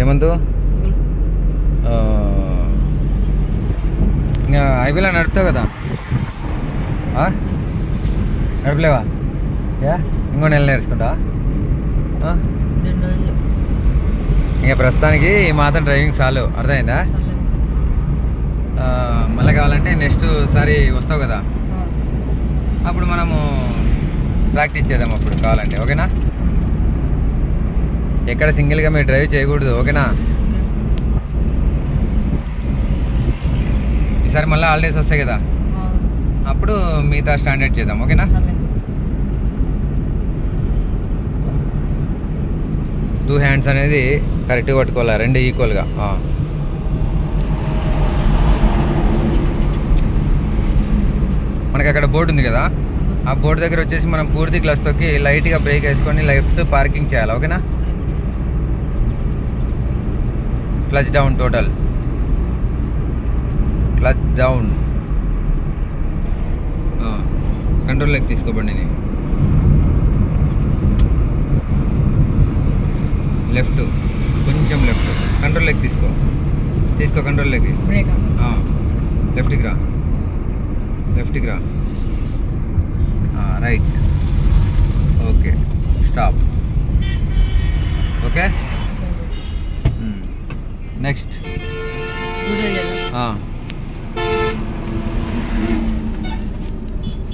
ఏమందు ఇంకా హైవేలో నడుపుతావు కదా, నడపలేవా? ఇంకో నెల నేర్చుకుంటా. ఇంకా ప్రస్తుతానికి ఈ మాత్రం డ్రైవింగ్ చాలు, అర్థమైందా? మళ్ళీ కావాలంటే నెక్స్ట్ సారి వస్తావు కదా, అప్పుడు మనము ప్రాక్టీస్ చేద్దాం అప్పుడు కావాలంటే. ఓకేనా? ఎక్కడ సింగిల్గా మీరు డ్రైవ్ చేయకూడదు. ఓకేనా? ఈసారి మళ్ళీ హాలిడేస్ వస్తాయి కదా, అప్పుడు మిగతా స్టాండర్డ్ చేద్దాం. ఓకేనా? 2 హ్యాండ్స్ అనేది కరెక్ట్గా పట్టుకోవాలి, 2 ఈక్వల్గా. మనకి అక్కడ బోర్డు ఉంది కదా, ఆ బోర్డు దగ్గర వచ్చేసి మనం పూర్తి క్లచ్ తొక్కి లైట్గా బ్రేక్ వేసుకొని లెఫ్ట్ పార్కింగ్ చేయాలి. ఓకేనా? Clutch down, total clutch down. కంట్రోల్లోకి తీసుకోబండి. లెఫ్ట్, కొంచెం లెఫ్ట్, కంట్రోల్లోకి తీసుకో కంట్రోల్లోకి. లెఫ్ట్కి రా, right. Okay, stop. Okay, next.